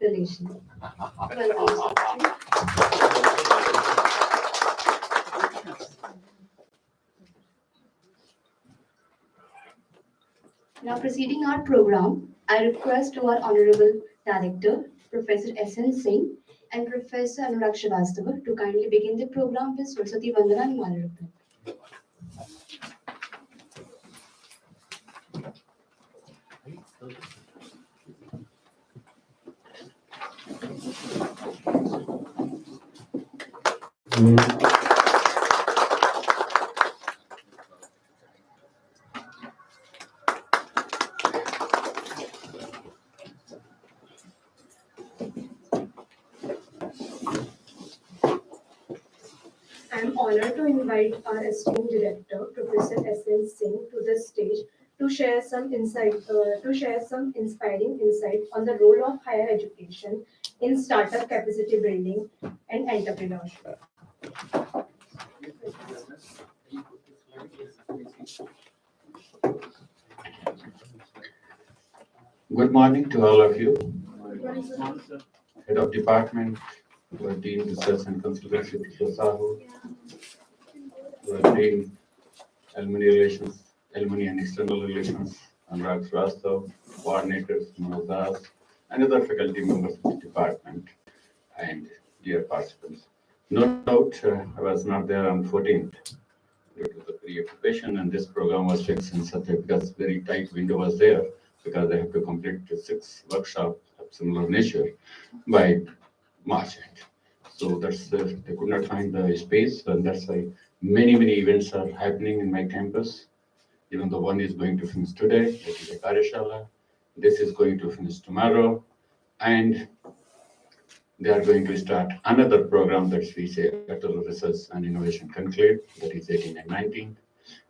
Relations. Welcome, Secretary. Now proceeding our program, I request our Honorable Director, Professor S.N. Singh and Professor Anurag Srivastava to kindly begin the program with Saraswati Vandana and Malaruppan. I am honored to invite our esteemed director, Professor S.N. Singh, to the stage to share some inspiring insight on the role of higher education in startup capacity building and entrepreneurship. Good morning to all of you. Head of Department, Dean Research and Consultancy, Professor Sahu, Dean Alumni Relations, Alumni and External Relations, Anurag Srivastava, coordinators, Manoj, and other faculty members of the department, and dear participants. No doubt, I was not there on 14th due to the preoccupation, and this program was fixed in such a because very tight window was there because they have to complete 6 workshops of similar nature by March end. So that's they could not find the space, and that's why many events are happening in my campus. Even the one is going to finish today, that is a Karyashala. This is going to finish tomorrow, and they are going to start another program that we say Electoral Research and Innovation Conclave, that is 18 and 19.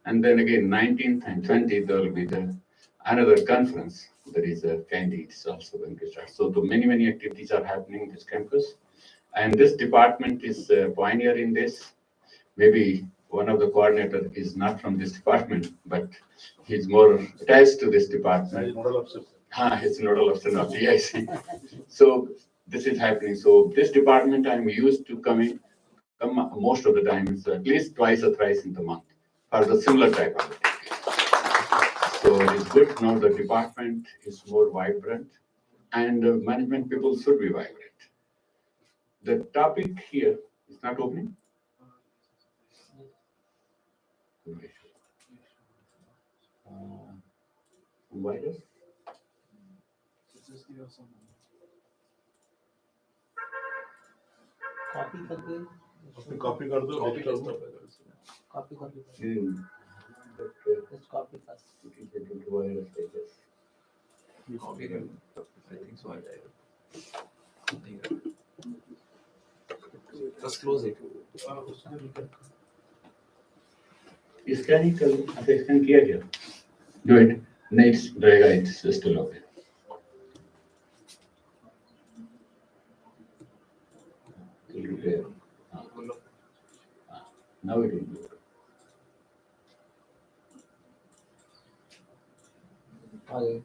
And then again, 19th and 20th, there will be another conference, that is Candidates also going to start. So the many activities are happening in this campus. And this department is a pioneer in this. Maybe one of the coordinators is not from this department, but he's more attached to this department. It's nodal officer of DIC. So this is happening. So this department I'm used to come most of the time, it's at least twice or thrice in the month for the similar type of activity. So it is good now the department is more vibrant and management people should be vibrant. The topic here is not opening. Virus. Copy कर दो copy कर दो just copy first copy कर दो I think so just close it scan ही कर अच्छा scan किया गया do it next रहेगा it's still okay now it will be okay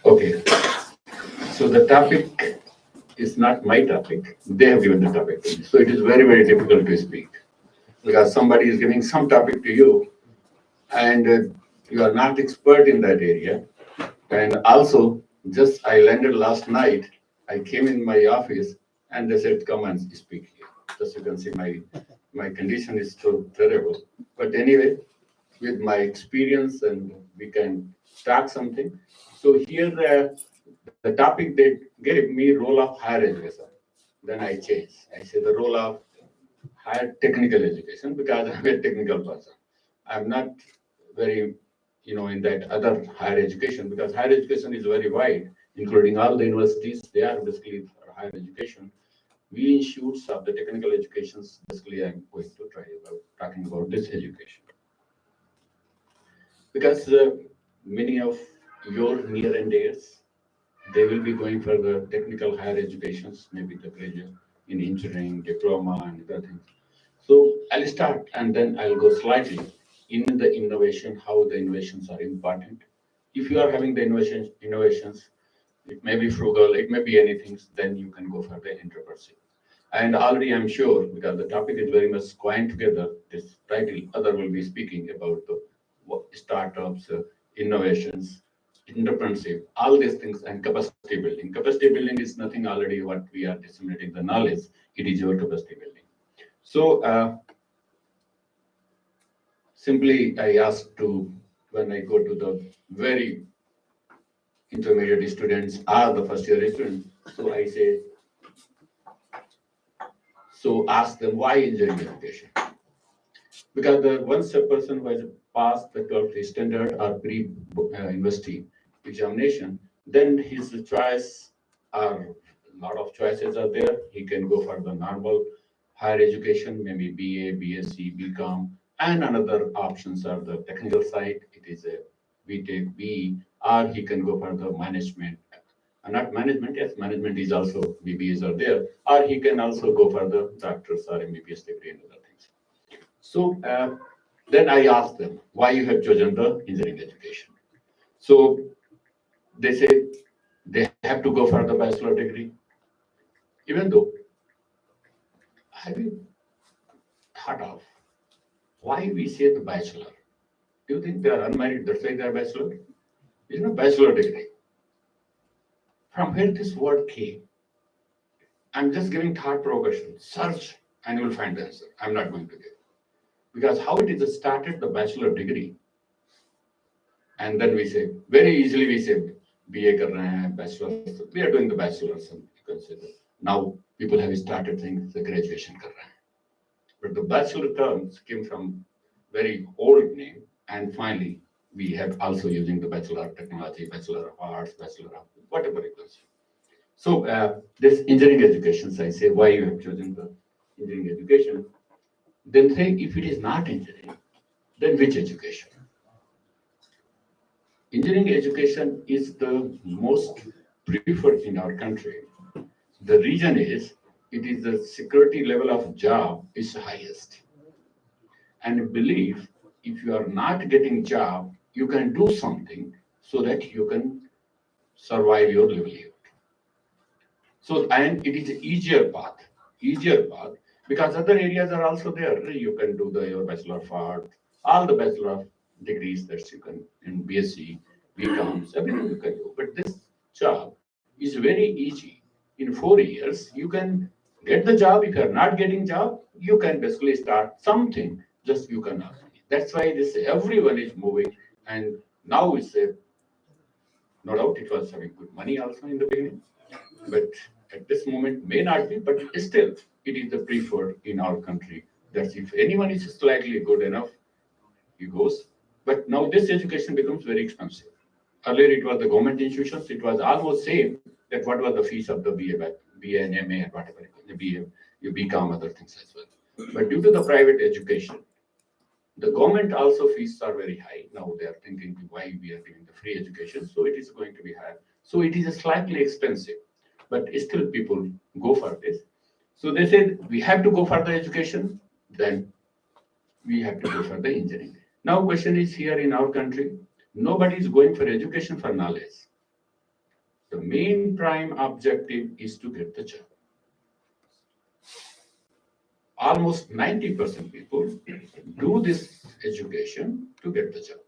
okay so the topic is not my topic they have given the topic so it is very difficult to speak because somebody is giving some topic to you and you are not expert in that area and also just I landed last night I came in my office and they said come and speak here just you can see my condition is so terrible but anyway with my experience and we can start something so here the topic they gave me role of higher education then I changed I say the role of higher technical education because I'm a technical person I'm not very in that other higher education because higher education is very wide including all the universities they are basically for higher education we institutes of the technical educations basically I'm going to try about talking about this education because many of your near and dears they will be going for the technical higher educations maybe the graduate in engineering diploma and other things So I'll start and then I'll go slightly in the innovation, how the innovations are important. If you are having the innovations, it may be frugal, it may be anything, then you can go for the entrepreneurship. And already I'm sure, because the topic is very much coined together, this title, other will be speaking about the startups, innovations, entrepreneurship, all these things, and capacity building. Capacity building is nothing already what we are disseminating the knowledge, it is your capacity building. So simply I ask to, when I go to the very intermediate students or the first year students, so I say, so ask them why engineering education? Because once a person who has passed the 12th standard or pre-university examination, then his choice are a lot of choices are there. He can go for the normal higher education, maybe BA, BSc, BCom, and another options are the technical side. It is a BTech, BE, or he can go for the management. Not management, yes, management is also BBAs are there, or he can also go for the doctors or MBBS degree and other things. So then I asked them why you have chosen the engineering education. So they say they have to go for the bachelor degree, even though have you thought of why we say the bachelor? Do you think they are unmarried? That's why they are bachelor. It's not bachelor degree. From where this word came? I'm just giving thought provocation. Search and you will find the answer. I'm not going to give because how it is started the bachelor degree. And then we say, very easily we say, BA kar rahe hain, bachelor's. We are doing the bachelor's. And you can say that. Now people have started saying the graduation kar rahe hain. But the bachelor terms came from very old name. And finally, we have also using the Bachelor of Technology, Bachelor of Arts, Bachelor of whatever it was. So this engineering education, so I say why you have chosen the engineering education. Then say if it is not engineering, then which education? Engineering education is the most preferred in our country. The reason is it is the security level of job is highest. And believe if you are not getting job, you can do something so that you can survive your livelihood. So and it is easier path because other areas are also there. You can do your Bachelor of Art, all the Bachelor of degrees that you can in BSc, BComs, everything you can do. But this job is very easy. In 4 years, you can get the job. If you are not getting job, you can basically start something. Just you can ask me. That's why this everyone is moving, and now it's a no doubt it was having good money also in the beginning, but at this moment may not be, but still it is the preferred in our country that if anyone is slightly good enough, he goes. But now this education becomes very expensive. Earlier it was the government institutions, it was almost same that what was the fees of the BA and MA and whatever, the BA, you become other things as well. But due to the private education, the government also fees are very high. Now they are thinking why we are giving the free education, so it is going to be high. So it is slightly expensive, but still people go for this. So they said we have to go for the education, then we have to go for the engineering. Now question is here in our country, nobody is going for education for knowledge. The main prime objective is to get the job. Almost 90% people do this education to get the job.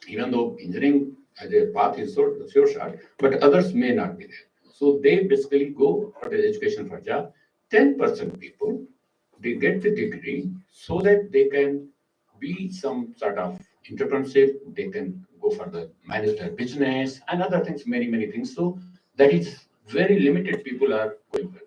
Even though engineering as a path is so short, but others may not be there. So they basically go for the education for job. 10% people, they get the degree so that they can be some sort of entrepreneurship, they can go for the manage their business and other things, many things. So that is very limited people are going for this.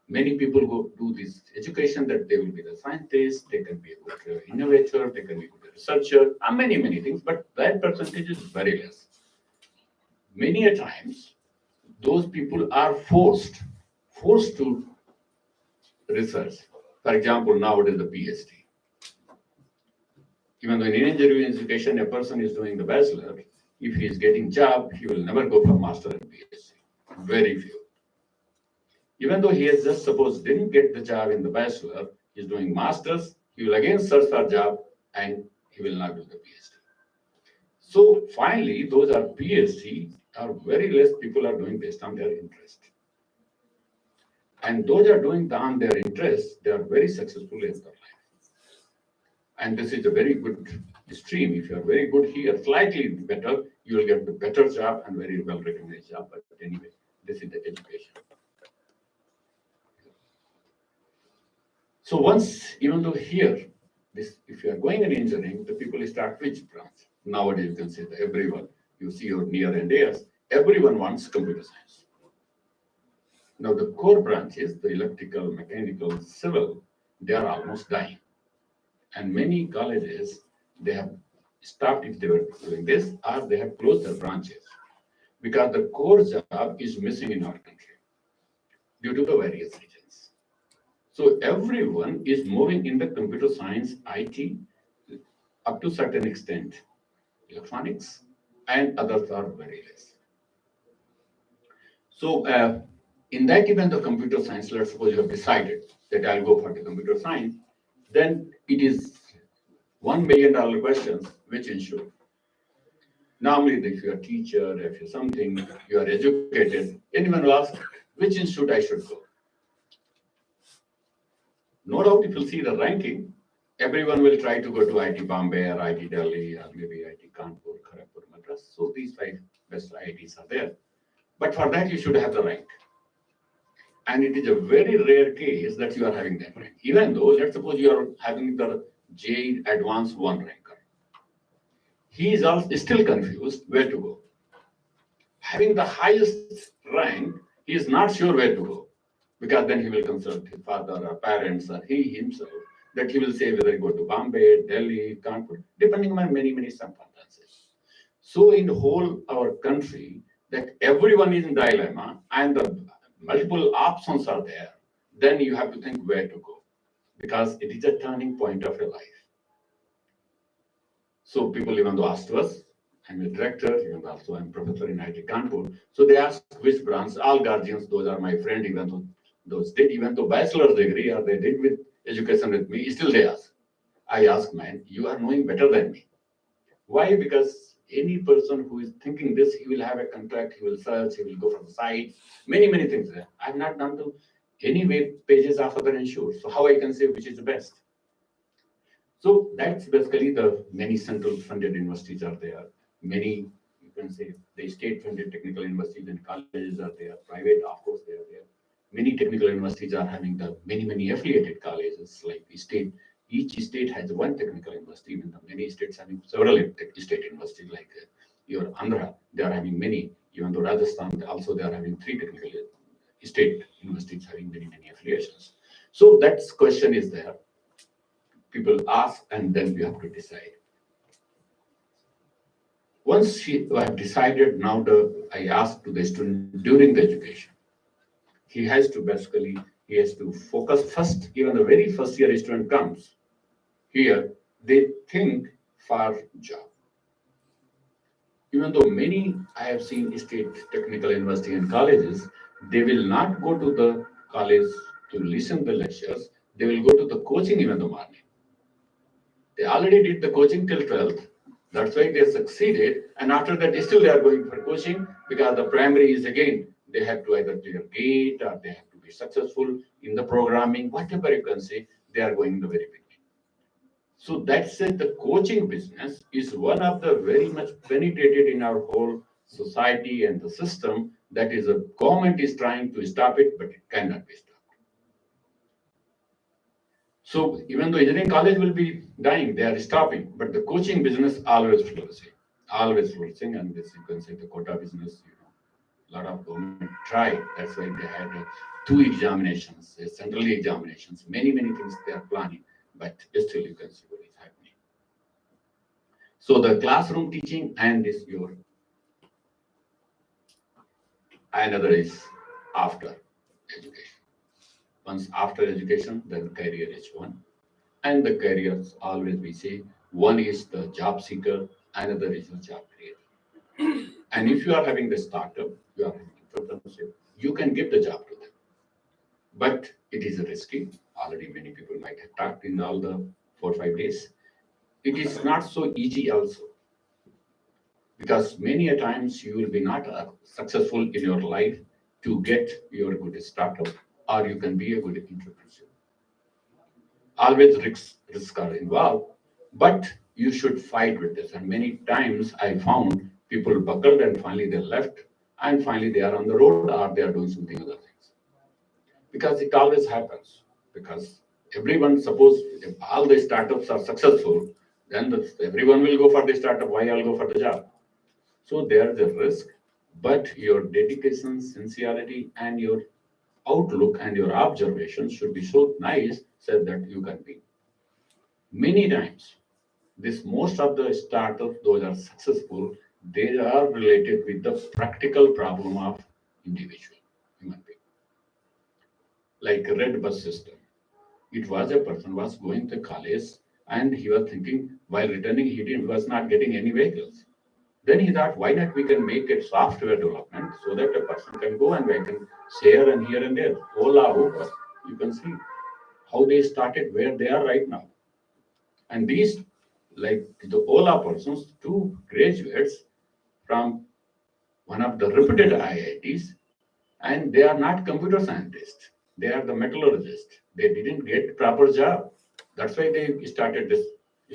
Many people go do this education that they will be the scientist, they can be a good innovator, they can be a good researcher, and many things, but that percentage is very less. Many a times, those people are forced to research. For example, nowadays the PhD. Even though in engineering education, a person is doing the bachelor, if he is getting job, he will never go for master and PhD. Very few. Even though he has just suppose didn't get the job in the bachelor, He's doing masters, he will again search for a job and he will not do the PhD. So finally, those are PhD are very less people are doing based on their interest. And those are doing on their interest, they are very successful in their life. And this is a very good stream. If you are very good here, slightly better, you will get the better job and very well recognized job. But anyway, this is the education. So once, even though here, this, if you are going in engineering, the people start which branch? Nowadays, you can say that everyone, you see your near and dears, everyone wants computer science. Now the core branches, the electrical, mechanical, civil, they are almost dying. And many colleges, they have stopped if they were doing this, or they have closed their branches. Because the core job is missing in our country due to the various reasons. So everyone is moving in the computer science, IT, up to certain extent, electronics, and others are very less. So in that event of computer science, let's suppose you have decided that I'll go for the computer science, then it is $1 million questions which ensure. Normally, if you're a teacher, if you're something, you are educated, anyone will ask, which institute I should go? No doubt, if you see the ranking, everyone will try to go to IT Bombay or IT Delhi or maybe IT Kanpur, Kharagpur, Madras. So these 5 best IITs are there. But for that, you should have the rank. And it is a very rare case that you are having that rank. Even though, let's suppose you are having the J Advanced 1 ranker. He is also still confused where to go. Having the highest rank, he is not sure where to go. Because then he will consult his father or parents or he himself, that he will say whether he go to Bombay, Delhi, Kanpur, depending on many, many circumstances. So in the whole our country, that everyone is in dilemma and the multiple options are there, then you have to think where to go. Because it is a turning point of your life. So people even though asked us, I'm a director, even also I'm professor in IT Kanpur. So they ask which branch, all guardians, those are my friend, even though those did, even though bachelor's degree or they did with education with me, still they ask. I ask, man, you are knowing better than me. Why? Because any person who is thinking this, he will have a contract, he will search, he will go from the site, many, many things there. I've not done to any web pages of other insurers. So how I can say which is the best? So that's basically the many central funded universities are there. Many, you can say, the state funded technical universities and colleges are there. Private, of course, they are there. Many technical universities are having the many, many affiliated colleges like the state. Each state has one technical university, even the many states having several state universities like your Andhra, they are having many. Even though Rajasthan, also they are having 3 technical state universities having many, many affiliations. So that question is there. People ask and then we have to decide. Once you have decided, now I ask to the student during the education, he has to focus first, even the very first year a student comes, here they think for job. Even though many I have seen state technical university and colleges, they will not go to the college to listen the lectures, they will go to the coaching even in the morning. They already did the coaching till 12th. That's why they succeeded. And after that, still they are going for coaching because the primary is again, they have to either clear gate or they have to be successful in the programming, whatever you can say, they are going in the very beginning. So that's it. The coaching business is one of the very much penetrated in our whole society and the system that is a government is trying to stop it, but it cannot be stopped. So even though engineering college will be dying, they are stopping, but the coaching business always flourishing, and this you can say the quota business, a lot of government tried. That's why they had 2 examinations, central examinations, many, many things they are planning, but still you can see what is happening. So the classroom teaching and this your another is after education. Once after education, then career is one. And the careers always we say one is the job seeker, another is the job creator. And if you are having the startup, you are having entrepreneurship, you can give the job to them. But it is risky. already many people might have talked in all the 4 or 5 days. It is not so easy also, because many a times you will be not successful in your life to get your good startup, or you can be a good entrepreneur. Always risks are involved, but you should fight with this. And many times I found people buckled and finally they left, and finally they are on the road or they are doing something other things. Because it always happens. Because everyone, suppose if all the startups are successful, then everyone will go for the startup. Why I'll go for the job? So there is a risk, but your dedication, sincerity, and your outlook and your observations should be so nice so that you can be. Many times, this most of the startups, those are successful, they are related with the practical problem of individual human being. Like a red bus system. It was a person was going to college and he was thinking while returning was not getting any vehicles. Then he thought, why not we can make it software development so that a person can go and they can share and here and there. Ola, Uber, you can see how they started, where they are right now. And these, like the Ola persons, two graduates from one of the reputed IITs, and they are not computer scientists. They are the metallurgists. They didn't get proper job. That's why they started this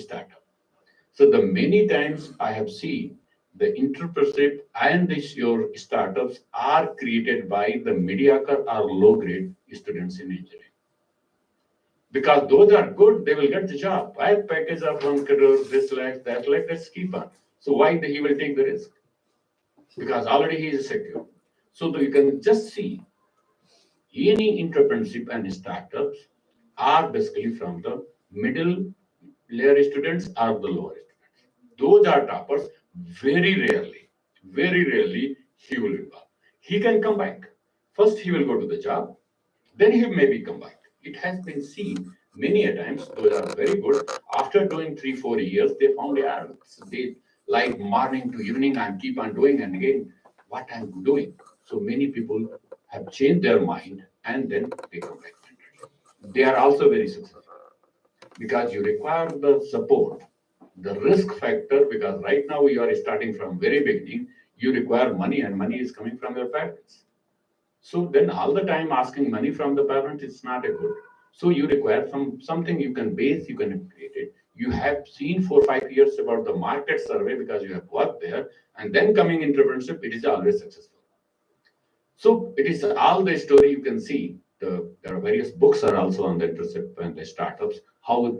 startup. So the many times I have seen the entrepreneurship and your startups are created by the mediocre or low grade students in engineering. Because those are good, they will get the job. I have package of 1 crore, this like that, like let's keep on. So why he will take the risk? Because already he is secure. So you can just see any entrepreneurship and startups are basically from the middle layer students or the lower students. Those are toppers. Very rarely he will involve. He can come back. First he will go to the job, then he maybe come back. It has been seen many a times. Those are very good. After doing 3 4 years, they found yeah, they like morning to evening and keep on doing and again what I'm doing. So many people have changed their mind and then they come back. They are also very successful because you require the support, the risk factor, because right now you are starting from very beginning, you require money and money is coming from your parents. So then all the time asking money from the parents is not a good. So you require something you can base, you can create it. You have seen 4 5 years about the market survey because you have worked there, and then coming entrepreneurship, it is always successful. So it is all the story you can see. There are various books are also on the entrepreneurship and the startups, how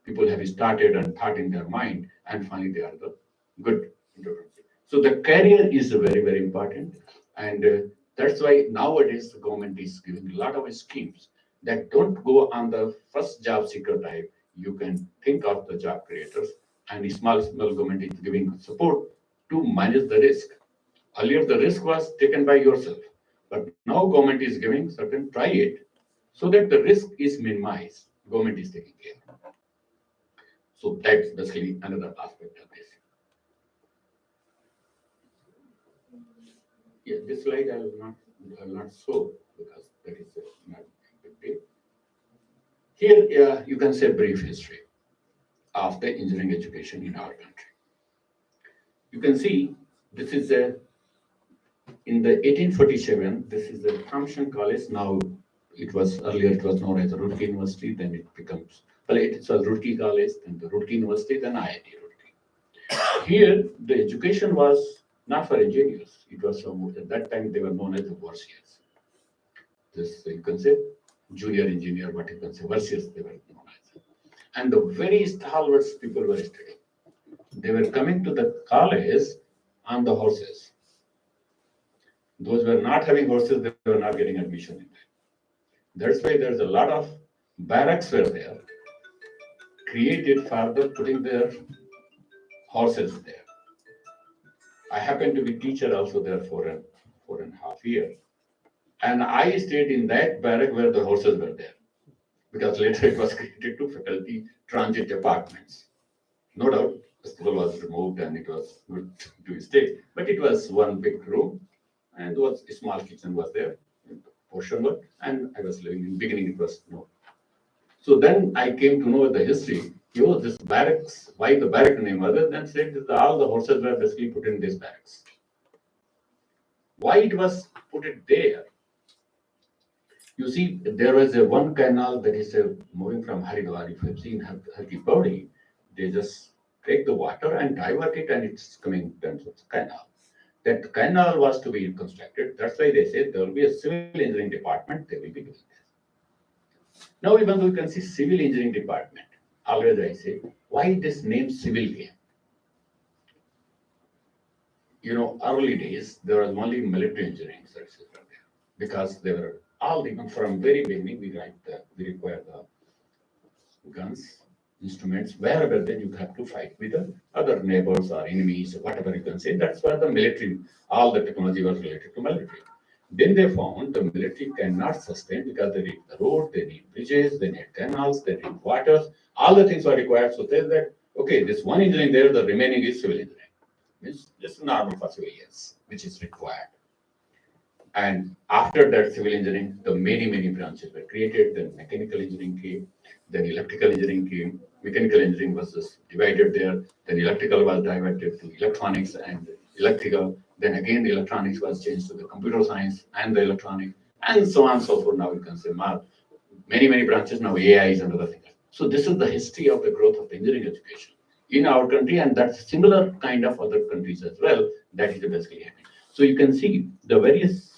people have started and thought in their mind, and finally they are the good entrepreneurs. So the career is very important, and that's why nowadays the government is giving a lot of schemes that don't go on the first job seeker type. You can think of the job creators, and small government is giving support to manage the risk. Earlier, the risk was taken by yourself, but now government is giving certain try it so that the risk is minimized. Government is taking care. So that's basically another aspect of this. Yeah, this slide I will not show because that is not a big deal. Here you can say brief history of the engineering education in our country. You can see this is a in the 1847, this is the Thompson College. Now, it was earlier it was known as the Roorkee University. Then it becomes well, it's a Roorkee College, then the Roorkee University, then IIT Roorkee. Here, the education was not for engineers. It was at that time they were known as the Warsiers. This you can say junior engineer, what you can say Warsiers they were known as. And the very stalwart people were studying. They were coming to the college on the horses. Those were not having horses, they were not getting admission in there. That's why there's a lot of barracks were there, created for the putting their horses there. I happened to be teacher also there for 4.5 years. And I stayed in that barrack where the horses were there. Because later it was created to faculty transit apartments. No doubt, the school was removed and it was good to stay. But it was one big room and was a small kitchen was there, portion one, and I was living in beginning it was no So then I came to know the history. This barracks, why the barrack name? Other than said that all the horses were basically put in this barracks. Why it was put it there? You see, there was a one canal that is moving from Haridwar. If you've seen Har Ki Pauri, they just take the water and divert it, and it's coming down to the canal. That canal was to be constructed. That's why they said there will be a civil engineering department. They will be doing this. Now, even though you can see civil engineering department, always I say, why this name civil came? Early days, there was only military engineering services were there because they were all, even from very beginning, we require the guns, instruments, wherever then you have to fight with the other neighbors or enemies, whatever you can say. That's why the military, all the technology was related to military. Then they found the military cannot sustain because they need the road, they need bridges, they need canals, they need waters, all the things are required. So they said, okay, this one engineering there, the remaining is civil engineering. It's just normal for civilians, which is required. And after that civil engineering, the many branches were created. Then mechanical engineering came, then electrical engineering came. Mechanical engineering was just divided there. Then electrical was divided to electronics and electrical. Then again, the electronics was changed to the computer science and the electronic, and so on and so forth. Now you can say many branches. Now AI is another thing. So this is the history of the growth of the engineering education in our country, and that's similar kind of other countries as well. That is basically happening. So you can see the various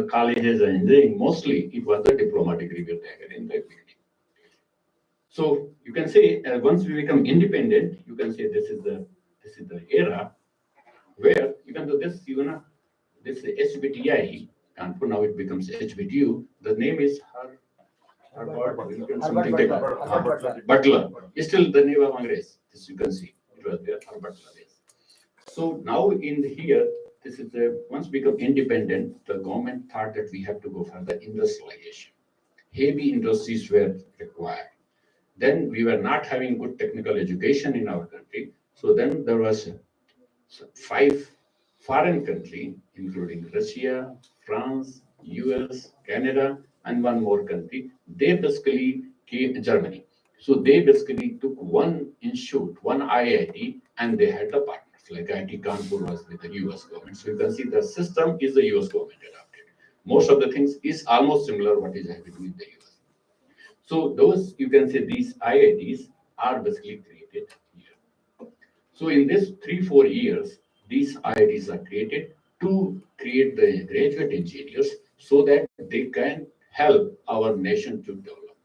colleges and engineering, mostly it was a diploma degree we were in the beginning. So you can say once we become independent, you can say this is the era where even though this this HBTI, Kanpur, now it becomes HBTU. The name is Herbert something like Butler. It's still the name of Congress. This you can see it was there Herbert Butler. So now in here, this is once we become independent, the government thought that we have to go for the industrialization. Heavy industries were required. Then we were not having good technical education in our country. So then there was 5 foreign countries, including Russia, France, US, Canada, and one more country. They basically came Germany. So they basically took one institute, one IIT, and they had the partners. Like IIT Kanpur was with the US government. So you can see the system is the US government adopted. Most of the things is almost similar what is happening in the US. So those, you can say these IITs are basically created here. So in this 3-4 years, these IITs are created to create the graduate engineers so that they can help our nation to develop,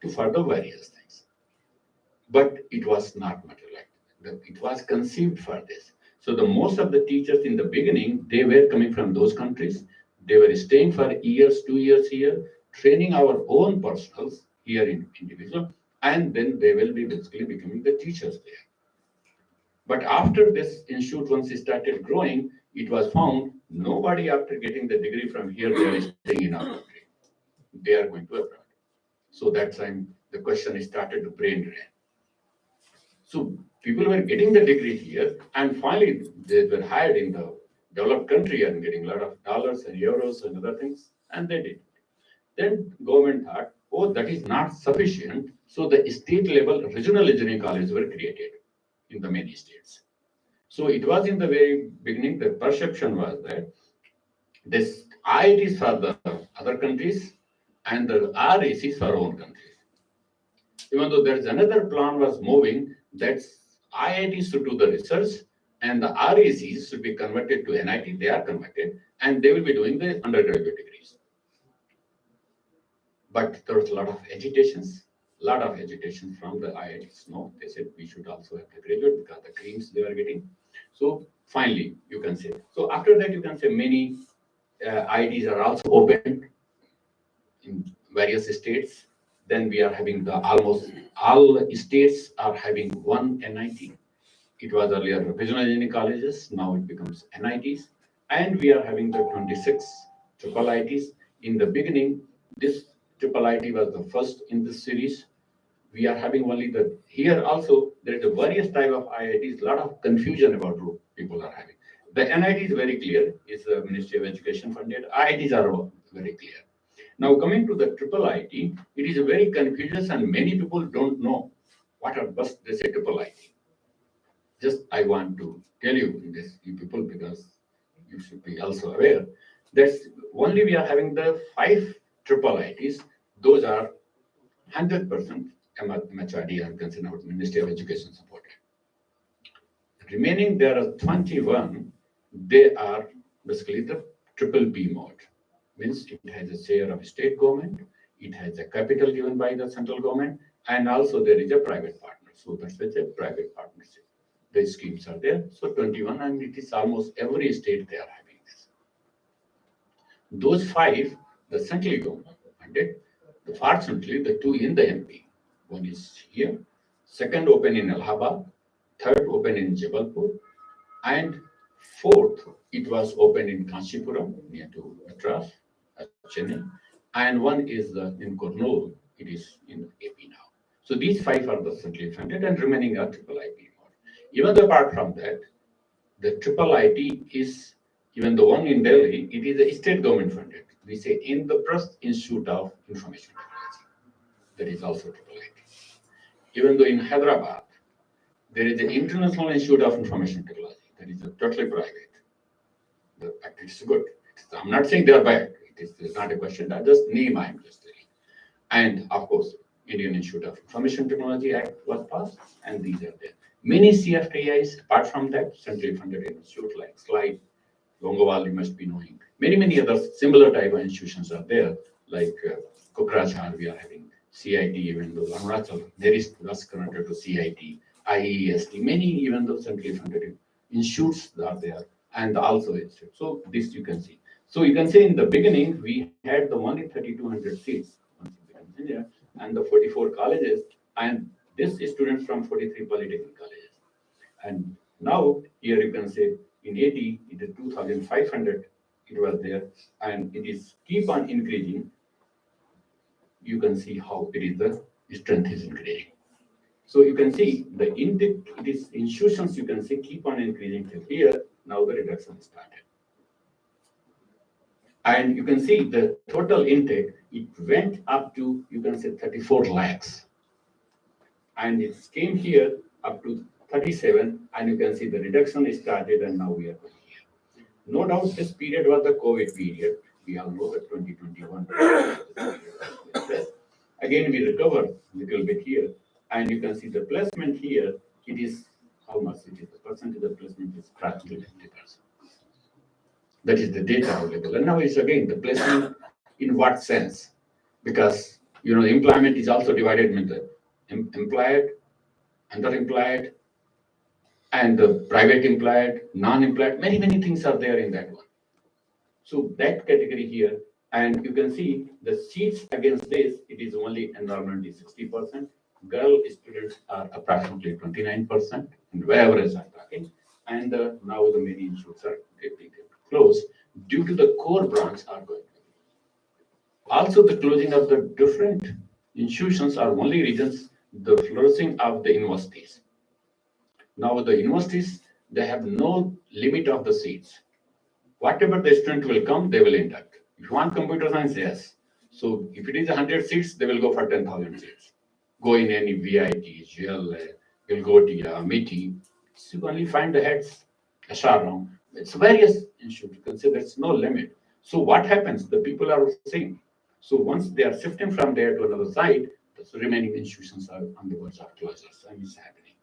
to further various things. But it was not materialized. It was conceived for this. So the most of the teachers in the beginning, they were coming from those countries. They were staying for years, 2 years here, training our own personals here in individual, and then they will be basically becoming the teachers there. But after this institute, once it started growing, it was found nobody after getting the degree from here, they are staying in our country. They are going to abroad. So that time the question started to brain drain. So people were getting the degree here, and finally they were hired in the developed country and getting a lot of dollars and euros and other things, and they did. Then government thought, oh, that is not sufficient. So the state level regional engineering colleges were created in the many states. So it was in the very beginning, the perception was that this IITs for the other countries and the RACs for our own countries. Even though there's another plan was moving, that IITs should do the research and the RACs should be converted to NIT, they are converted, and they will be doing the undergraduate degrees. But there was a lot of agitation from the IITs. No, they said we should also have the graduate because the creams they are getting. So finally, you can say. So after that, you can say many IITs are also opened in various states. Then we are having the almost all states are having one NIT. It was earlier regional engineering colleges. Now it becomes NITs, and we are having the 26 triple IITs. In the beginning, this triple IT was the first in this series. We are having only the here also there is a various type of IITs. A lot of confusion about who people are having. The NIT is very clear. It's the Ministry of Education funded. IITs are very clear. Now coming to the triple IT, it is a very confused and many people don't know what are first they say triple IT. Just I want to tell you this, you people, because you should be also aware that only we are having the 5 triple ITs. Those are 100% MHRD and concerned about Ministry of Education supported. Remaining there are 21. They are basically the triple P mode. Means it has a share of state government, it has a capital given by the central government, and also there is a private partner. So that's why it's a private partnership. The schemes are there. So 21, and it is almost every state they are having this. Those 5, the central government funded. Fortunately, the 2 in the MP. One is here, second open in Allahabad, third open in Jabalpur, and fourth it was open in Kanchipuram near to Madras, Chennai, and one is in Kurnool. It is in AP now. So these 5 are the centrally funded, and remaining are triple IP mode. Even apart from that, the triple IT is even the one in Delhi. It is a state government funded. We say Indraprasth Institute of Information Technology. That is also triple IT. Even though in Hyderabad, there is the International Institute of Information Technology. That is totally private. The practice is good. I'm not saying they are bad. It's not a question. I just name I'm just telling. And of course, Indian Institute of Information Technology Act was passed, and these are there. Many CFTIs, apart from that, centrally funded institutes like Slide, Longowal, you must be knowing. Many other similar type of institutions are there, like Kokrajhar, we are having CIT, even though Arunachal, there is was connected to CIT, IEST, many even though centrally funded institutes are there, and also institutes. So this you can see. So you can say in the beginning, we had the only 3,200 seats, and the 44 colleges, and this is students from 43 polytechnic colleges. And now here you can say in 80, it is 2,500, it was there, and it is keep on increasing. You can see how it is the strength is increasing. So you can see the intake, it is institutions, you can see keep on increasing till here. Now the reduction started. And you can see the total intake, it went up to, you can say 34 lakhs. And it came here up to 37, and you can see the reduction is started, and now we are going here. No doubt this period was the COVID period. We all know that 2021. Again, we recover a little bit here, and you can see the placement here, it is how much it is, the percentage of placement is practically 50%. That is the data available. And now it's again the placement in what sense? Because the employment is also divided into employed, underemployed, and the private employed, non-employed. Many things are there in that one. So that category here, and you can see the seats against this, it is only enrollment is 60%. Girl students are approximately 29%, and wherever is I'm talking. And now the many institutes are getting closed due to the core branch are going. Also, the closing of the different institutions are only reasons the flourishing of the universities. Now the universities, they have no limit of the seats. Whatever the student will come, they will induct. If you want computer science, yes. So if it is 100 seats, they will go for 10,000 seats. Go in any VIT, GL, you'll go to a meeting. So you only find the heads, SRM. It's various institutes. You can say there's no limit. So what happens? The people are same. So once they are shifting from there to another side, the remaining institutions are on the verge of closures, and it's happening.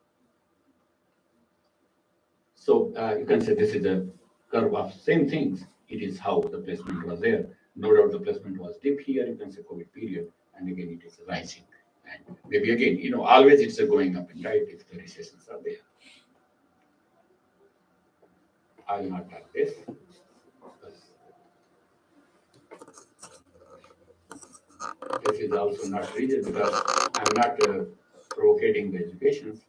So you can say this is a curve of same things. It is how the placement was there. No doubt the placement was dip here, you can say COVID period, and again it is rising. And maybe again, always it's a going up and right if the recessions are there. I will not talk this. This is also not reason because I'm not provocating the educations.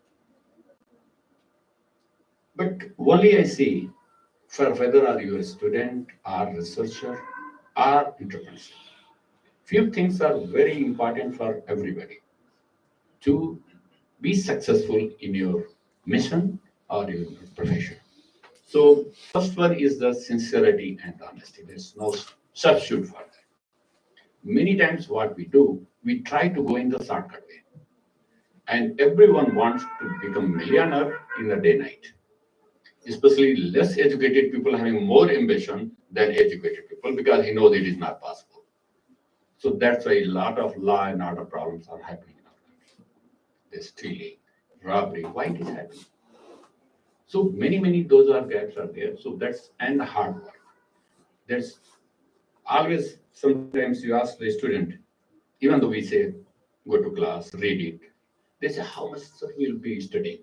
But only I see for whether are you a student or researcher or entrepreneur. Few things are very important for everybody to be successful in your mission or your profession. So first one is the sincerity and honesty. There's no substitute for that. Many times what we do, we try to go in the shortcut way. And everyone wants to become millionaire in a day night. Especially less educated people having more ambition than educated people because he knows it is not possible. So that's why a lot of law and order problems are happening in our country. There's stealing, robbery, why it is happening? So many those are gaps are there. So that's and the hard work. There's always sometimes you ask the student, even though we say go to class, read it, they say how much will be studying.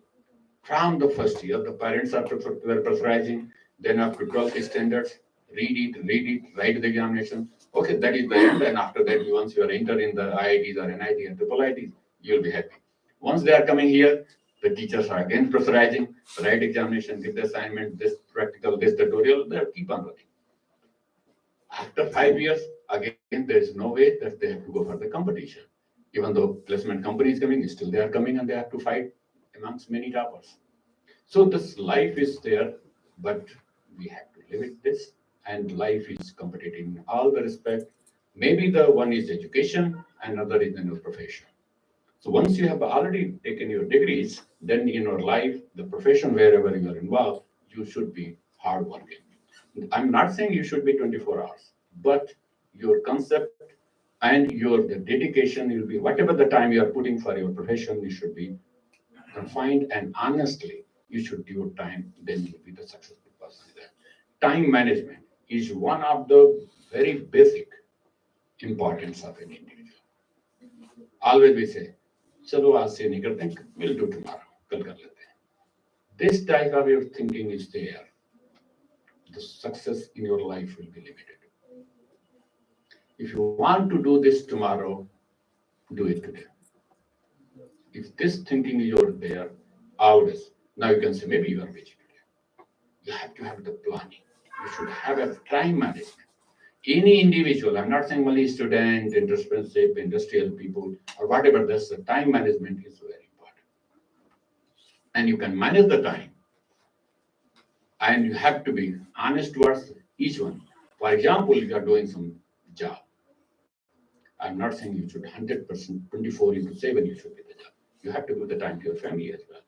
From the first year, the parents are were pressurizing, then up to 12th standards, read it, write the examination. Okay, that is the end. And after that, once you are entering the IITs or NIT and triple IITs, you'll be happy. Once they are coming here, the teachers are again pressurizing, write examination, give the assignment, this practical, this tutorial, they keep on running. After 5 years, again, there is no way that they have to go for the competition. Even though placement company is coming, still they are coming and they have to fight amongst many toppers. So this life is there, but we have to limit this. And life is competitive in all the respect. Maybe the one is education, another is in your profession. So once you have already taken your degrees, then in your life, the profession wherever you are involved, you should be hardworking. I'm not saying you should be 24 hours, but your concept and your the dedication will be whatever the time you are putting for your profession, you should be confined and honestly, you should give your time, then you'll be the successful person there. Time management is one of the very basic importance of an individual. Always we say, चलो आज से नहीं करते हैं, we'll do tomorrow, कल कर लेते हैं. This type of your thinking is there. The success in your life will be limited. If you want to do this tomorrow, do it today. If this thinking is over there, always, now you can say maybe you are busy today. You have to have the planning. You should have a time management. Any individual, I'm not saying only student, entrepreneurship, industrial people, or whatever, this time management is very important. And you can manage the time. And you have to be honest towards each one. For example, if you are doing some job, I'm not saying you should 100% 24/7 you should be the job. You have to give the time to your family as well.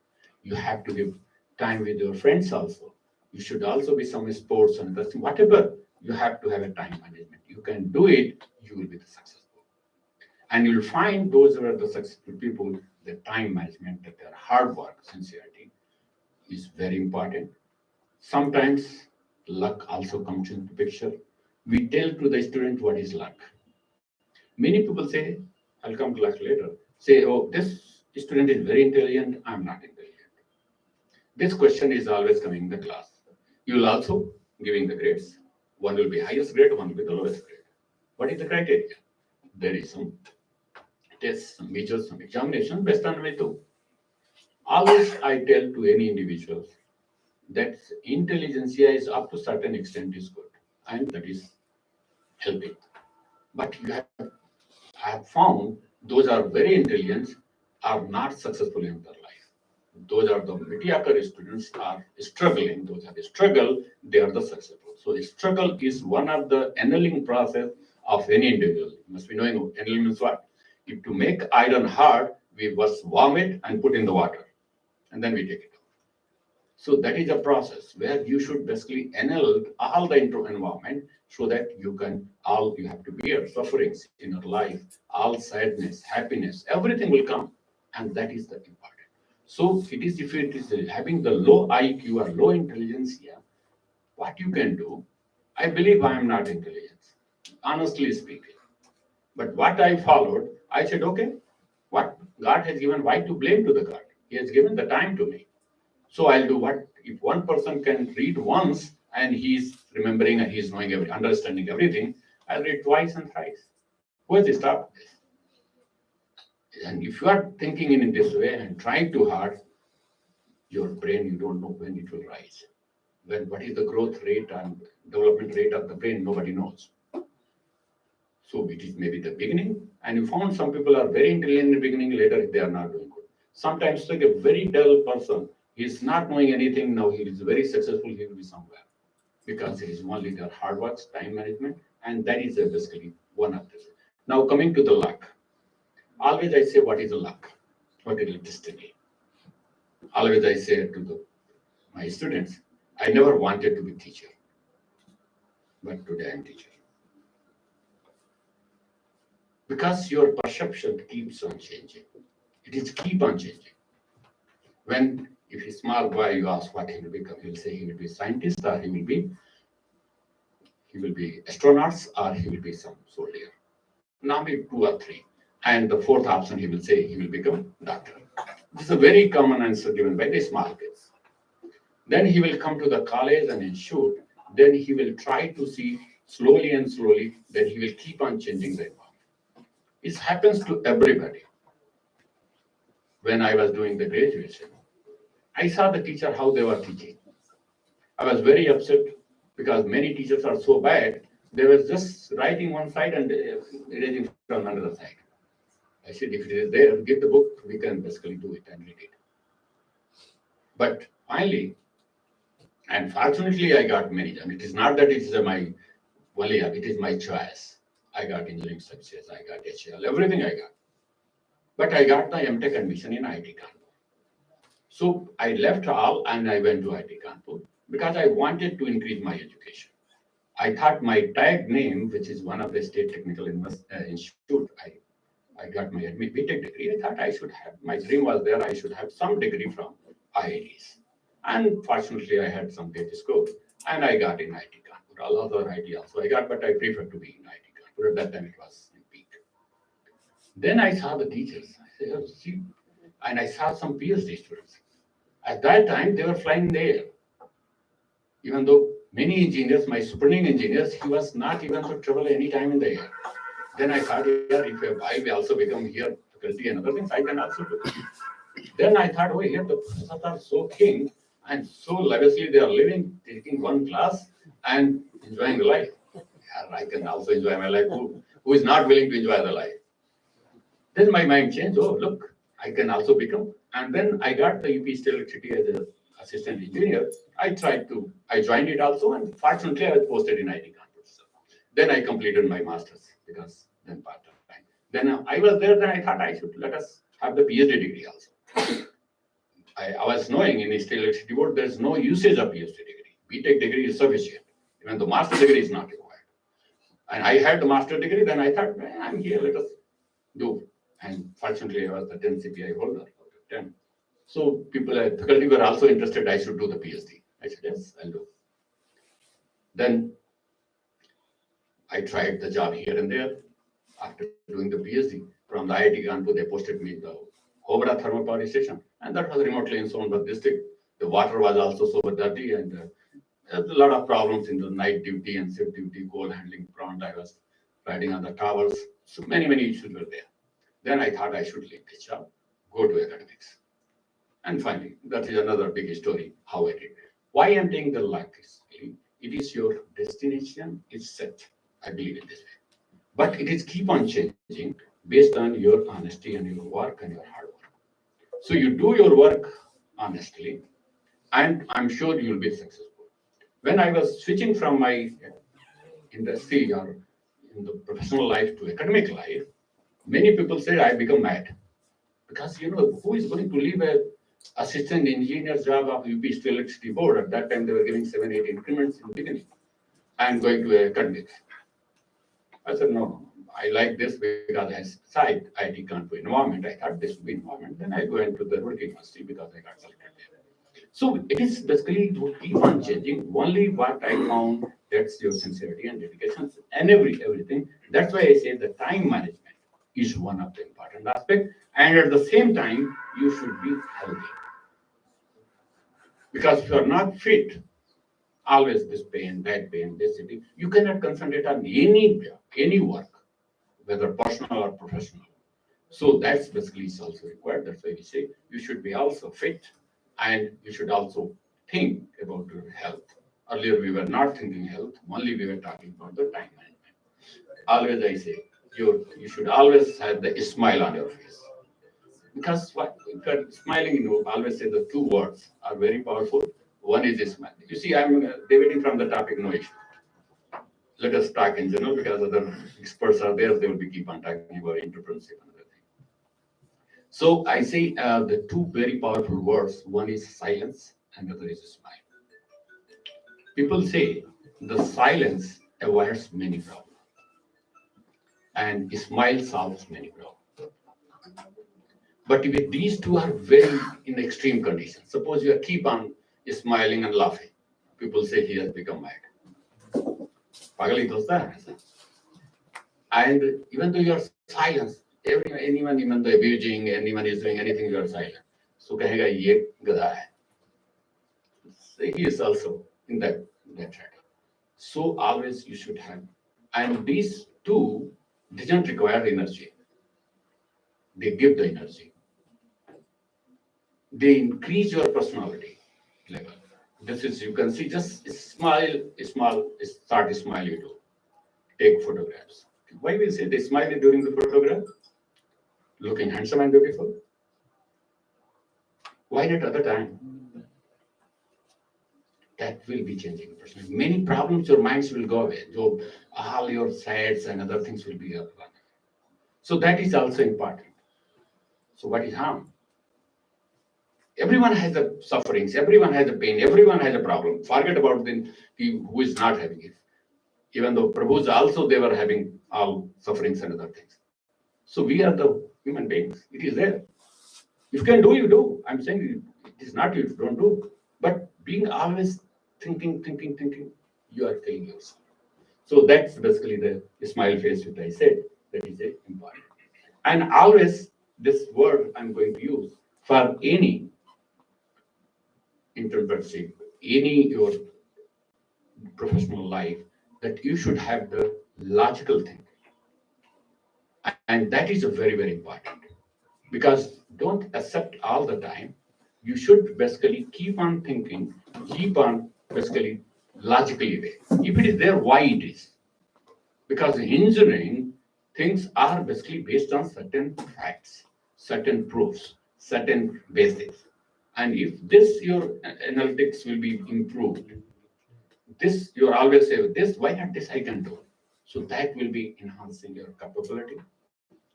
You have to give time with your friends also. You should also be some sports and whatever. You have to have a time management. You can do it, you will be the successful. And you'll find those who are the successful people, the time management, that their hard work, sincerity is very important. Sometimes luck also comes into picture. We tell to the student what is luck. Many people say, I'll come to luck later, say, oh, this student is very intelligent, I'm not intelligent. This question is always coming in the class. You will also giving the grades. One will be highest grade, one will be the lowest grade. What is the criteria? There is some tests, some measures, some examination based on way too. Always I tell to any individuals that intelligentsia is up to certain extent is good and that is helping. But I have found those are very intelligent are not successful in their life. Those are the mediocre students are struggling. Those are the struggle, they are the successful. So the struggle is one of the annealing process of any individual. You must be knowing annealing means what? If to make iron hard, we must warm it and put in the water, and then we take it out. So that is a process where you should basically annul all the environment so that you have to bear sufferings in your life, all sadness, happiness, everything will come, and that is the important. So it is if it is having the low IQ or low intelligence here, what you can do, I believe I am not intelligent, honestly speaking. But what I followed, I said, okay, what God has given, why to blame to the God? He has given the time to me. So I'll do what? If one person can read once and he's remembering and he's knowing, understanding everything, I'll read twice and thrice. Who has stopped this? And if you are thinking in this way and trying too hard, your brain, you don't know when it will rise. What is the growth rate and development rate of the brain, nobody knows. So it is maybe the beginning, and you found some people are very intelligent in the beginning, later they are not doing good. Sometimes like a very dull person, he is not knowing anything, now he is very successful, he will be somewhere. Because it is only their hard work, time management, and that is basically one of this. Now coming to the luck. Always I say, what is the luck? What is destiny? Always I say to my students, I never wanted to be teacher, but today I'm teacher. Because your perception keeps on changing. It is keep on changing. When if a small boy you ask what he will become, he will say he will be scientist or he will be astronauts or he will be some soldier. Now maybe two or three. And the fourth option he will say he will become doctor. This is a very common answer given by the small kids. Then he will come to the college and institute. Then he will try to see slowly and slowly. Then he will keep on changing the environment. It happens to everybody. When I was doing the graduation, I saw the teacher how they were teaching. I was very upset because many teachers are so bad. They were just writing one side and erasing from another side. I said, if it is there, give the book. We can basically do it and read it. But finally, and fortunately, I got many. I mean, it is not that it is my only. It is my choice. I got engineering success. I got HL. Everything I got. But I got the MTech admission in IT Kanpur. So I left all and I went to IT Kanpur because I wanted to increase my education. I thought my tag name, which is one of the state technical institute, I got my BTech degree. I thought I should have, my dream was there, I should have some degree from IITs. And fortunately, I had some great score and I got in IT Kanpur. All other IT also I got, but I prefer to be in IT Kanpur. At that time, it was in peak. Then I saw the teachers. I said, oh, see, and I saw some PhD students. At that time, they were flying in the air. Even though many engineers, my superintending engineers, he was not even to travel any time in the air. Then I thought, yeah, if I will also become here faculty and other things, I can also do. Then I thought, oh, here the professors are so keen and so lavishly they are living, taking one class and enjoying the life. Yeah, I can also enjoy my life. Who is not willing to enjoy the life? Then my mind changed. Oh, look, I can also become. And then I got the UP State Electricity as an assistant engineer. I joined it also, and fortunately, I was posted in IT campus. Then I completed my master's because then part of time. Then I was there. Then I thought I should let us have the PhD degree also. I was knowing in the State Electricity Board there is no usage of PhD degree. BTech degree is sufficient. Even the master degree is not required. And I had the master degree. Then I thought, I'm here. Let us do. And fortunately, I was the 10 CPI holder out of 10. So people at faculty were also interested I should do the PhD. I said, yes, I'll do. Then I tried the job here and there. After doing the PhD from the IIT Kanpur, they posted me in the Hobra thermal power station. And that was remotely in Sonbat district. The water was also so dirty and there was a lot of problems in the night duty and shift duty, coal handling front. I was riding on the towers. So many issues were there. Then I thought I should leave this job, go to academics. And finally, that is another big story, how I did. Why I'm taking the luck is it is your destination is set. I believe in this way. But it is keep on changing based on your honesty and your work and your hard work. So you do your work honestly, and I'm sure you'll be successful. When I was switching from my industry or in the professional life to academic life, many people say I become mad because who is going to leave a assistant engineer's job of UP State Electricity Board? At that time, they were giving 7, 8 increments in the beginning and going to academics. I said, no, I like this because I side IT Kanpur environment. I thought this would be environment. Then I went to the Roorkee University because I got selected there. So it is basically to keep on changing. Only what I found, that's your sincerity and dedication and everything. That's why I say the time management is one of the important aspects. And at the same time, you should be healthy. Because if you are not fit, always this pain, that pain, this city, you cannot concentrate on any work, whether personal or professional. So that's basically is also required. That's why we say you should be also fit and you should also think about your health. Earlier we were not thinking health, only we were talking about the time management. Always I say you should always have the smile on your face. Because what if you're smiling, always say the two words are very powerful. One is a smile. You see, I'm deviating from the topic, no issue. let us talk in general because other experts are there. They will be keep on talking about entrepreneurship and other things. So I say the two very powerful words. One is silence, and the other is smile. People say the silence avoids many problems, and smile solves many problems. But if these two are very in extreme conditions, suppose you keep on smiling and laughing, people say he has become mad. पागल ही तो होता है ऐसा. And even though you are silent, anyone, even though abusing, anyone is doing anything, you are silent. So कहेगा ये गधा है. So he is also in that shadow. So always you should have, and these two doesn't require energy. They give the energy. They increase your personality level. This is, you can see, just smile, start smile you do. Take photographs. Why we say they smile during the photograph? Looking handsome and beautiful. Why not other time? That will be changing personality. Many problems, your minds will go away. So all your sides and other things will be gone. So that is also important. So what is harm? Everyone has the sufferings, everyone has a pain, everyone has a problem. Forget about the who is not having it. Even though Prabhus also, they were having all sufferings and other things. So we are the human beings. It is there. If you can do, you do. I'm saying it is not you don't do. But being always thinking, you are killing yourself. So that's basically the smile face which I said. That is important. And always this word I'm going to use for any entrepreneurship, any your professional life, that you should have the logical thinking. And that is a very, very important. Because don't accept all the time. You should basically keep on thinking, keep on basically logically way. If it is there, why it is? Because in engineering, things are basically based on certain facts, certain proofs, certain basics. And if this your analytics will be improved, this you're always say this, why not this I can do? So that will be enhancing your capability,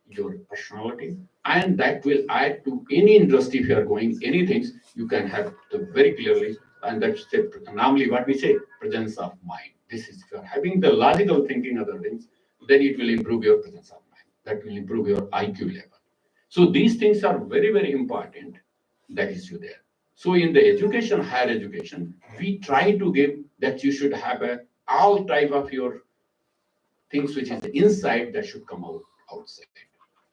your personality, and that will add to any industry. If you are going anything, you can have the very clearly, and that's normally what we say, presence of mind. This is, if you are having the logical thinking other things, then it will improve your presence of mind. That will improve your IQ level. So these things are very, very important. That is you there. So in the education, higher education, we try to give that you should have a all type of your things which is inside that should come out outside.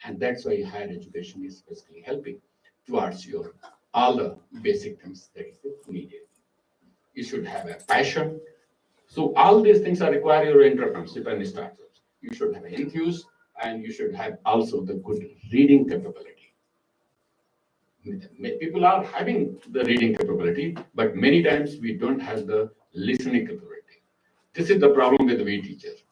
And that's why higher education is basically helping towards your all the basic things that is needed. You should have a passion. So all these things are require your entrepreneurship and startups. You should have enthuse, and you should have also the good reading capability. People are having the reading capability, but many times we don't have the listening capability. This is the problem with we teachers.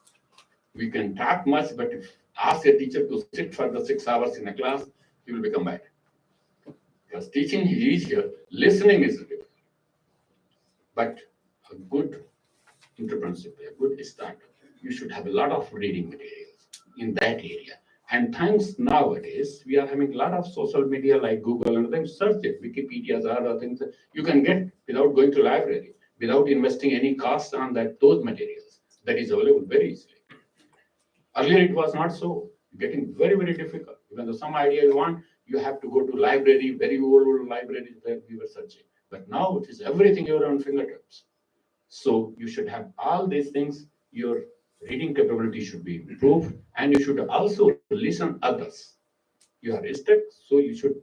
We can talk much, but if ask a teacher to sit for the 6 hours in a class, he will become bad. Because teaching is easier, listening is difficult. But a good entrepreneurship, a good startup, you should have a lot of reading materials in that area. And thanks nowadays, we are having a lot of social media like Google and then search it, Wikipedia's other things that you can get without going to library, without investing any cost on those materials. That is available very easily. Earlier it was not so, getting very, very difficult. Even though some idea you want, you have to go to library, very old libraries where we were searching. But now it is everything your own fingertips. So you should have all these things. Your reading capability should be improved, and you should also listen others. You are stuck, so you should,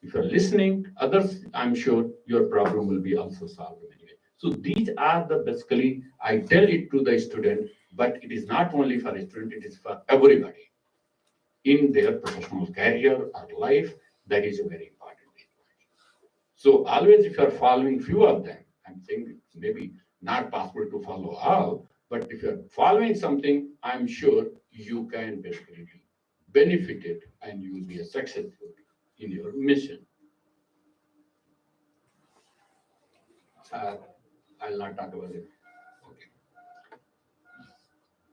if you are listening others, I'm sure your problem will be also solved anyway. So these are the basically, I tell it to the student, but it is not only for a student, it is for everybody in their professional career or life. That is a very important thing. So always, if you are following few of them, I'm saying it's maybe not possible to follow all, but if you're following something, I'm sure you can basically benefit it and you will be a successful in your mission. I'll not talk about it. Okay.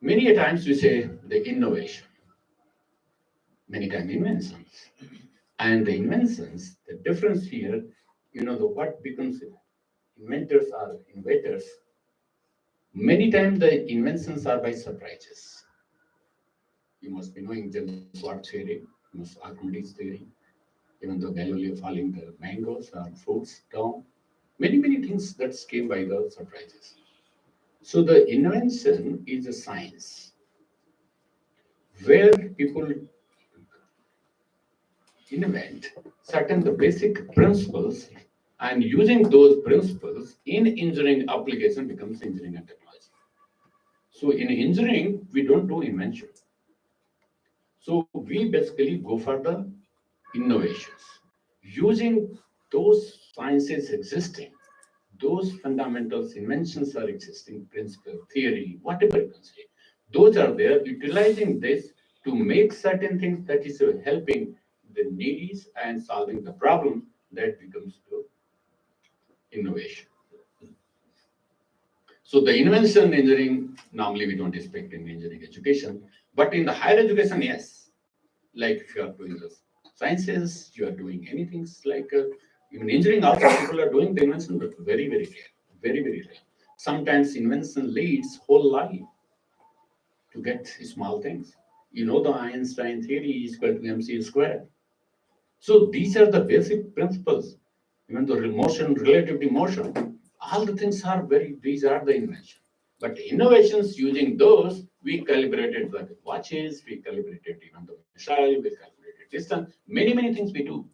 Many a times we say the innovation, many times inventions. And the inventions, the difference here, what becomes inventors or innovators, many times the inventions are by surprises. You must be knowing James Watt theory, you must Archimedes theory, even though Galileo falling the mangoes or fruits down, many things that came by the surprises. So the invention is a science where people invent certain the basic principles, and using those principles in engineering application becomes engineering and technology. So in engineering, we don't do invention. So we basically go for the innovations. Using those sciences existing, those fundamentals, inventions are existing, principle, theory, whatever you can say, those are there, utilizing this to make certain things that is helping the needies and solving the problem, that becomes the innovation. So the invention engineering, normally we don't expect in engineering education, but in the higher education, yes. Like if you are doing the sciences, you are doing anything like even engineering, also people are doing the invention, but very rare, very rare. Sometimes invention leads whole life to get small things. The Einstein theory is equal to mc squared. So these are the basic principles. Even the motion, relativity motion, all the things are these are the invention. But innovations using those, we calibrated the watches, we calibrated even the missile, we calibrated distance, many things we do.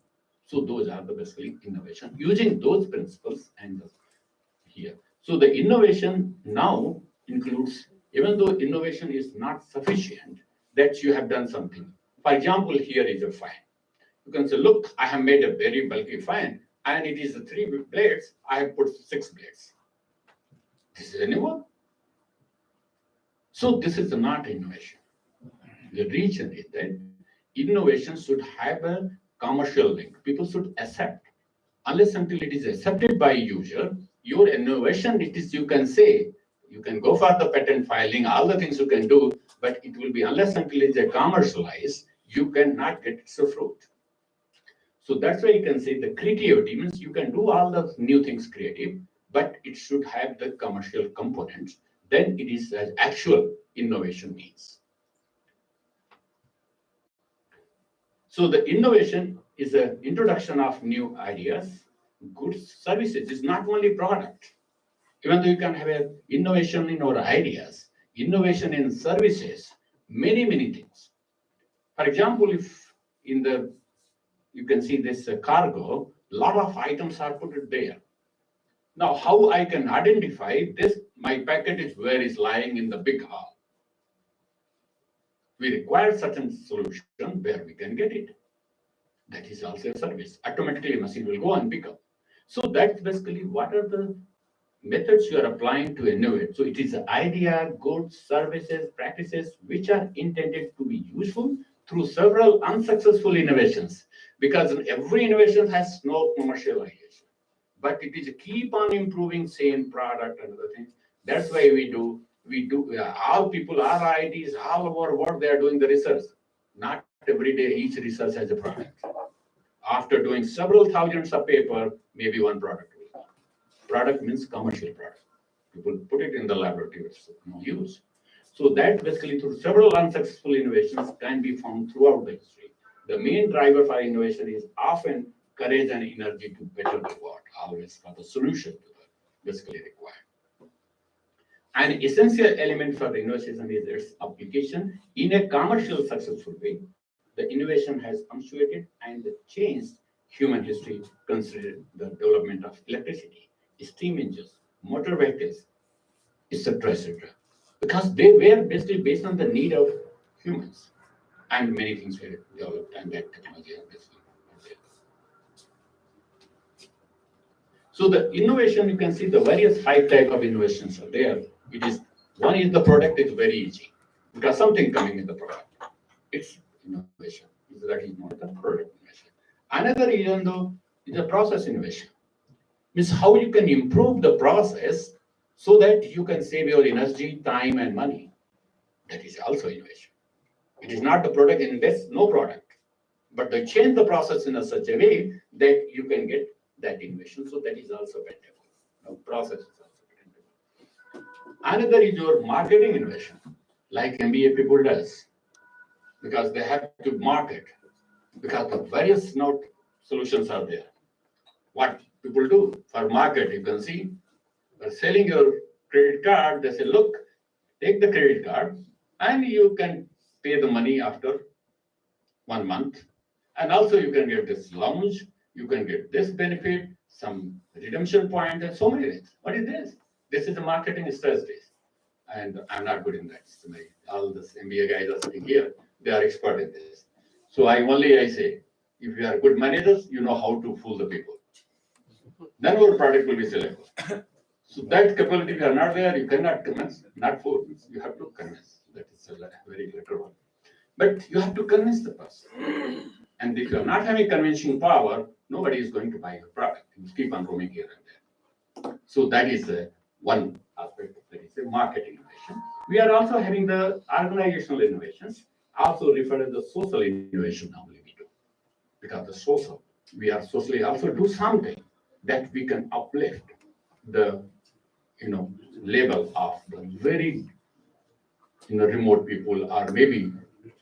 So those are the basically innovation using those principles and here. So the innovation now includes, even though innovation is not sufficient, that you have done something. For example, here is a fan. You can say, look, I have made a very bulky fan, and it is the 3 blades, I have put 6 blades. This is a new one. So this is not innovation. The reason is that innovation should have a commercial link. People should accept. Unless until it is accepted by user, your innovation, it is, you can say, you can go for the patent filing, all the things you can do, but it will be, unless until it is commercialized, you cannot get its fruit. So that's why you can say the creativity means you can do all the new things creative, but it should have the commercial components. Then it is as actual innovation means. So the innovation is an introduction of new ideas, goods, services. It's not only product. Even though you can have an innovation in our ideas, innovation in services, many things. For example, if in the you can see this cargo, a lot of items are put there. Now, how I can identify this, my packet is where is lying in the big hall. We require certain solution where we can get it. That is also a service. Automatically, machine will go and pick up. So that's basically what are the methods you are applying to innovate. So it is an idea, goods, services, practices, which are intended to be useful through several unsuccessful innovations. Because every innovation has no commercialization, but it is a keep on improving same product and other things. That's why we do all people, our IDs, all over work, they are doing the research. Not every day each research has a product. After doing several thousands of paper, maybe one product will come. Product means commercial product. People put it in the laboratory, it's no use. So that basically through several unsuccessful innovations can be found throughout the history. The main driver for innovation is often courage and energy to better the world, always for the solution to the basically required. An essential element for innovation is its application in a commercial successful way. The innovation has punctuated and changed human history, considered the development of electricity, steam engines, motor vehicles, etc., because they were basically based on the need of humans, and many things were developed, and that technology is basically there. So the innovation, you can see the various 5 types of innovations are there. It is one is the product is very easy because something coming in the product. It's innovation. That is not the product innovation. Another even though is a process innovation. Means how you can improve the process so that you can save your energy, time, and money. That is also innovation. It is not the product in this, no product, but they change the process in a such a way that you can get that innovation. So that is also patentable. Now, process is also patentable. Another is your marketing innovation, like MBA people does, because they have to market, because the various now solutions are there. What people do for market, you can see, they're selling your credit card, they say, look, take the credit card and you can pay the money after 1 month. And also you can get this lounge, you can get this benefit, some redemption point, and so many things. What is this? This is the marketing strategies. And I'm not good in that. So all the MBA guys are sitting here, they are expert in this. So I say, if you are good managers, you know how to fool the people. Then our product will be sellable. So that capability, if you are not there, you cannot convince, not fool. You have to convince. That is a very little one. But you have to convince the person. And if you are not having convincing power, nobody is going to buy your product. You keep on roaming here and there. So that is one aspect, that is a marketing innovation. We are also having the organizational innovations, also referred as the social innovation normally we do. Because the social, we are socially also do something that we can uplift the level of the very remote people, or maybe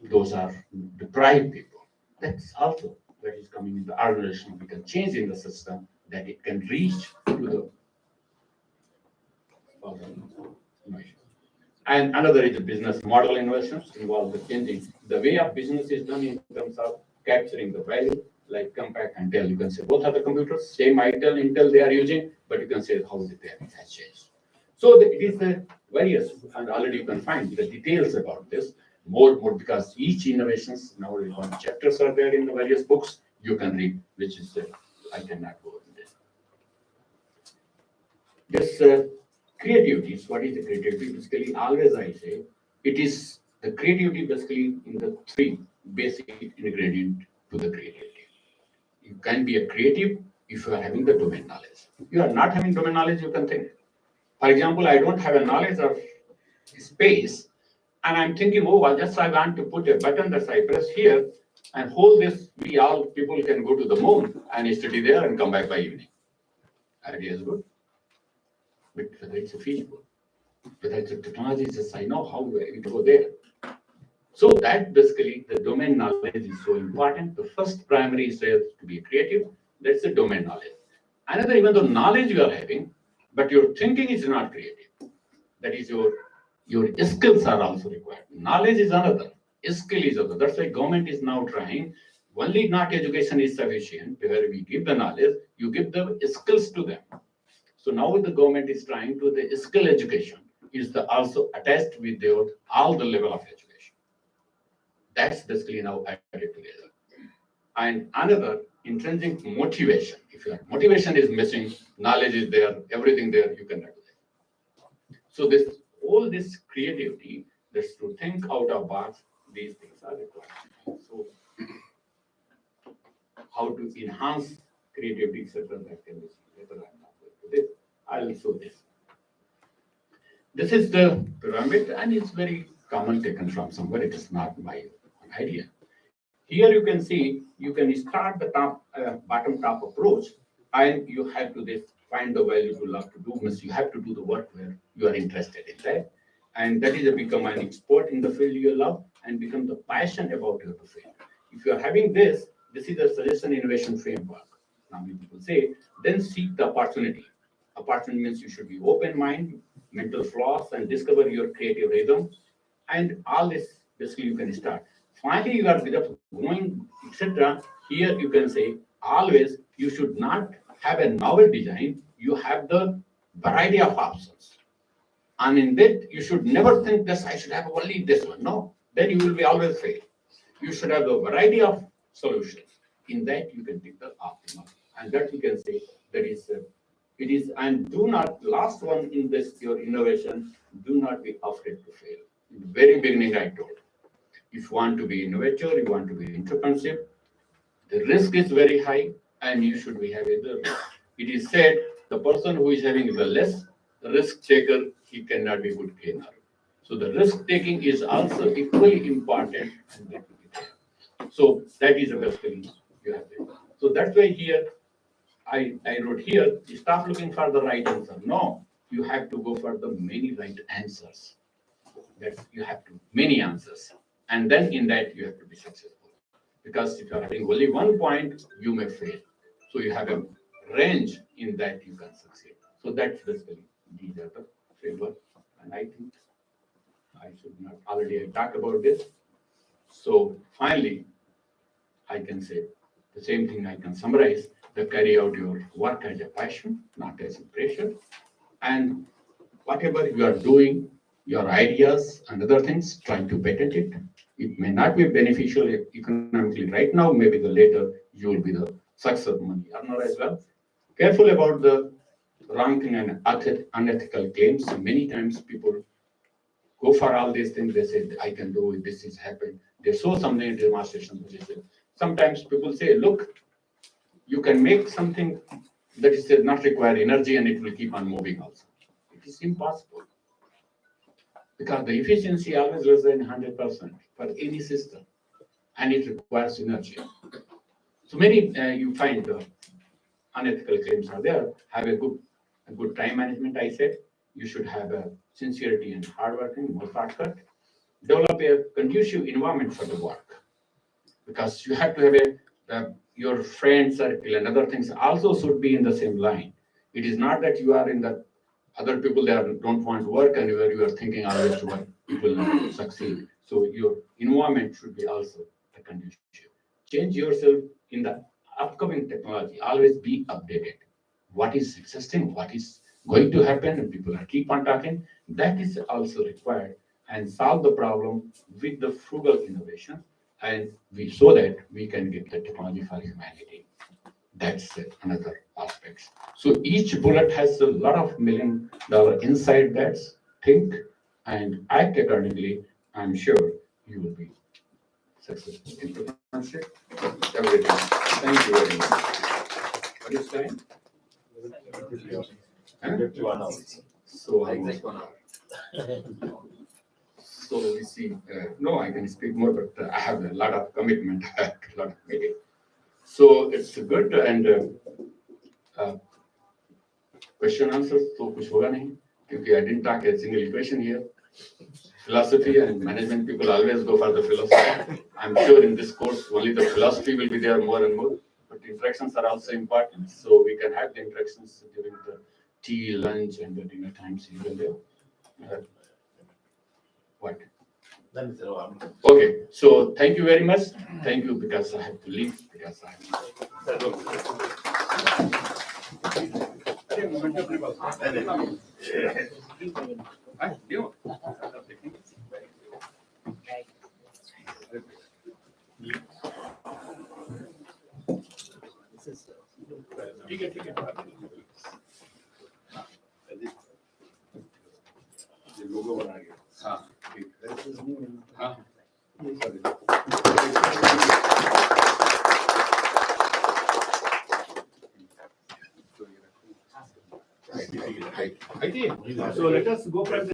those are deprived people. That's also that is coming in the organization. We can change in the system that it can reach to the innovation. And another is the business model innovations involve the changing the way of business is done in terms of capturing the value, like Compaq and Intel. You can say both are the computers, same Intel they are using, but you can say how the it has changed. So it is the various, and already you can find the details about this more because each innovations now one chapters are there in the various books you can read, which is I cannot go into this. This creativity is what is the creativity? Basically, always I say it is the creativity basically in the three basic ingredient to the creativity. You can be a creative if you are having the domain knowledge. You are not having domain knowledge, you can think. For example, I don't have a knowledge of space, and I'm thinking, oh, well, just I want to put a button that I press here and hold this. We all people can go to the moon and study there and come back by evening. Idea is good, but whether it's feasible, whether it's a technology, just I know how it go there. So that basically the domain knowledge is so important. The first primary is to be creative. That's the domain knowledge. Another, even though knowledge you are having, but your thinking is not creative. That is your skills are also required. Knowledge is another. Skill is other. That's why government is now trying. Only not education is sufficient. Where we give the knowledge, you give the skills to them. So now the government is trying to the skill education is also attached with all the level of education. That's basically now added together. And another intrinsic motivation. If your motivation is missing, knowledge is there, everything there, you cannot do that. So all this creativity, this to think out of box, these things are required. So how to enhance creativity, etc. That can be seen later. I'm not going to this. I will show this. This is the pyramid, and it's very common taken from somewhere. It is not my idea. Here you can see, you can start the bottom top approach, and you have to find the value you love to do. Means you have to do the work where you are interested in that, and that is to become an expert in the field you love and become the passion about your field. If you are having this is a suggestion innovation framework. Now people say, then seek the opportunity. Opportunity means you should be open mind, mental flaws, and discover your creative rhythm, and all this basically you can start. Finally, you are going, etc. Here you can say always you should not have a novel design. You have the variety of options, and in that you should never think this I should have only this one. No, then you will be always fail. You should have a variety of solutions. In that you can pick the optimal, and that you can say that is it is. And do not last one in this your innovation. Do not be afraid to fail. In the very beginning, I told. If you want to be innovator, you want to be entrepreneurship, the risk is very high, and you should be having the risk. It is said the person who is having the less risk taker, he cannot be good gainer. So the risk taking is also equally important. And that will be there. So that is the best thing you have to. So that's why here I wrote here, stop looking for the right answer. No, you have to go for the many right answers. That you have to many answers, and then in that you have to be successful. Because if you are having only one point, you may fail. So you have a range in that you can succeed. So that's basically these are the framework, and I think I should not already I talked about this. So finally, I can say the same thing. I can summarize the carry out your work as a passion, not as a pressure, and whatever you are doing, your ideas and other things, trying to patent it. It may not be beneficial economically right now, maybe the later you will be the success money earner as well. Careful about the wrong thing and unethical claims. Many times people go for all these things, they say, I can do it, this is happened. They show something in demonstration. Sometimes people say, look, you can make something that is not require energy and it will keep on moving also. It is impossible. Because the efficiency always less than 100% for any system, and it requires energy. So many you find unethical claims are there. Have a good time management. I said you should have a sincerity and hard working, more shortcut. Develop a conducive environment for the work, because you have to have your friend circle and other things also should be in the same line. It is not that you are in the other people that don't want to work and where you are thinking always to work, it will not succeed. So your environment should be also the conducive. Change yourself in the upcoming technology. Always be updated. What is existing, what is going to happen, and people are keep on talking. That is also required, and solve the problem with the frugal innovation, and we so that we can get the technology for humanity. That's another aspect. So each bullet has a lot of $1 million inside that. Think and act accordingly. I'm sure you will be successful in entrepreneurship. Everything. Thank you very much. What is time? Huh? So Exact 1 hour. so we see. No, I can speak more, but I have a lot of commitment. I have a lot of meeting. So it's good and question answers तो कुछ होगा नहीं क्योंकि I didn't talk a single equation here. Philosophy and management people always go for the philosophy. I'm sure in this course only the philosophy will be there more and more, but interactions are also important. So we can have the interactions during the tea, lunch, and the dinner times even there. What? Okay, so thank you very much. Thank you because I have to leave because I ठीक है ये लोगो बना गया हाँ ठीक हाँ I did. So let us go for the